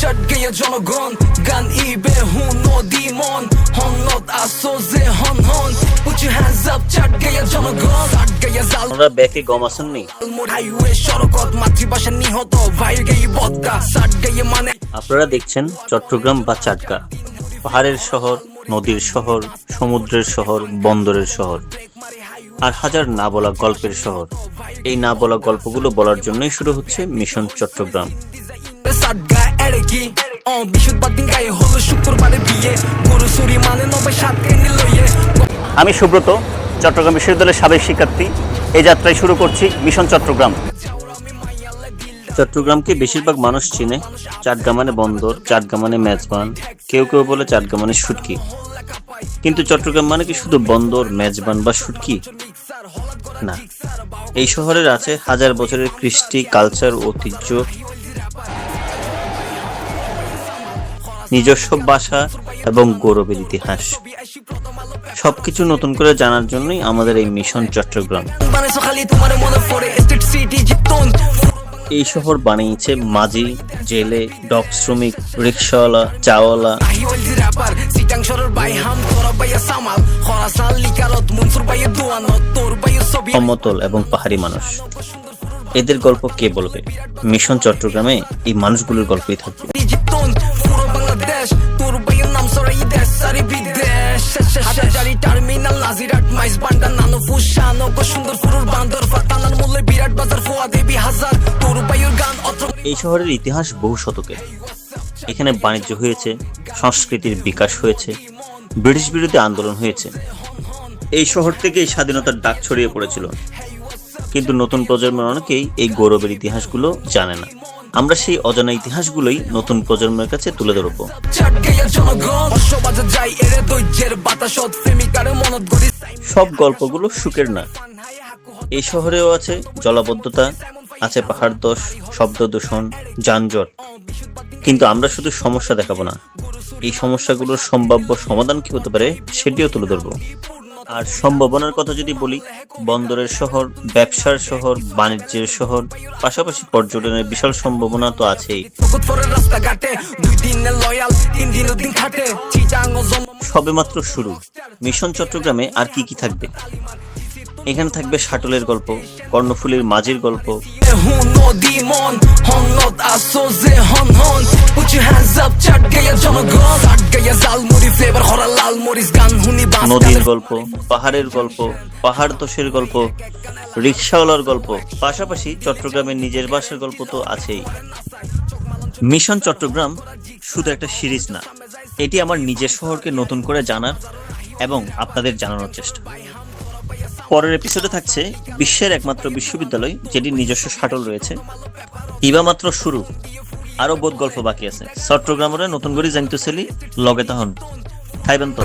চট গেয়ে জনগণ গান ইবে হুন নদী মন হন নত আসো যে হন হন put your hands up চট গেয়ে জনগণ চট গেয়ে জাল আমরা ব্যাকে গম আসেন নি হাইওয়ে সড়কত মাতৃভাষা নিহত ভাইর গেয়ে বদ্দা চট গেয়ে মানে আপনারা দেখছেন চট্টগ্রাম বা চাটগা, পাহাড়ের শহর, নদীর শহর, সমুদ্রের শহর, বন্দরের শহর, আর হাজার না বলা গল্পের শহর। এই না বলা গল্পগুলো বলার জন্যই শুরু হচ্ছে মিশন চট্টগ্রাম। চটগা এড়কি বিশুদ্ধবাদিন গায়ে হলো শুক্রবারে বিয়ে গরু চুরি মানে নবে সাত কেনি লইয়ে। আমি সুব্রত, চট্টগ্রাম বিশ্ববিদ্যালয়ের সাবেক শিক্ষার্থী। এই যাত্রায় শুরু করছি মিশন চট্টগ্রাম। চট্টগ্রামকে বেশিরভাগ মানুষ চিনে চাটগা মানে বন্দর, চাটগা মানে মেজবান, কেউ কেউ বলে চাটগা মানে শুটকি। কিন্তু চট্টগ্রাম মানে কি শুধু বন্দর, মেজবান বা শুটকি? না, এই শহরের আছে হাজার বছরের কৃষ্টি, কালচার, ঐতিহ্য, নিজস্ব ভাষা এবং গৌরবের ইতিহাস। সবকিছু নতুন করে জানার জন্যই আমাদের এই মিশন চট্টগ্রাম। এই শহর বানিয়েছে মাঝি, জেলে, ডক শ্রমিক, রিক্সাওয়ালা, চাওয়ালা, সমতল এবং পাহাড়ি মানুষ। এদের গল্প কে বলবে? মিশন চট্টগ্রামে এই মানুষগুলোর গল্পই থাকবে। এই শহরের ইতিহাস বহু শতকের। এখানে বাণিজ্য হয়েছে, সংস্কৃতির বিকাশ হয়েছে, ব্রিটিশ বিরোধী আন্দোলন হয়েছে। এই শহর থেকে স্বাধীনতার ডাক ছড়িয়ে পড়েছিল। কিন্তু নতুন প্রজন্মের অনেকেই এই গৌরবের ইতিহাসগুলো জানে না। আমরা সেই অজানা ইতিহাসগুলোই নতুন প্রজন্মের কাছে তুলে ধরবো। সব গল্পগুলো সুখের না। এই শহরেও আছে জলাবদ্ধতা, আছে পাহাড় ধস, শব্দ দূষণ, যানজট। কিন্তু আমরা শুধু সমস্যা দেখাবো না, এই সমস্যাগুলোর সম্ভাব্য সমাধান কি হতে পারে সেটিও তুলে ধরবো। আর সম্ভাবনার কথা যদি বলি, বন্দরের শহর, ব্যবসার শহর, বাণিজ্যের শহর, পাশাপাশি পর্যটনের বিশাল সম্ভাবনা তো আছেই। সবেমাত্র শুরু। মিশন চট্টগ্রামে আর কি কি থাকবে? এখানে থাকবে শাটলের গল্প, কর্ণফুলীর মাঝির গল্প, নদীর গল্প, পাহাড়ের গল্প, পাহাড় ধসের গল্প, রিক্সাওয়ালার গল্প, পাশাপাশি চট্টগ্রামের নিজের বাসার গল্প তো আছেই। মিশন চট্টগ্রাম শুধু একটা সিরিজ না, এটি আমার নিজের শহরকে নতুন করে জানার এবং আপনাদের জানানোর চেষ্টা। পরের এপিসোডে থাকছে বিশ্বের একমাত্র বিশ্ববিদ্যালয় যেটির নিজস্ব শাটল রয়েছে। ইবা মাত্র শুরু, আরো বহুত গল্প বাকি আছে। চট্টগ্রামের নতুন করে জানিতে চাইলে লগে তখন খাইবেন তো।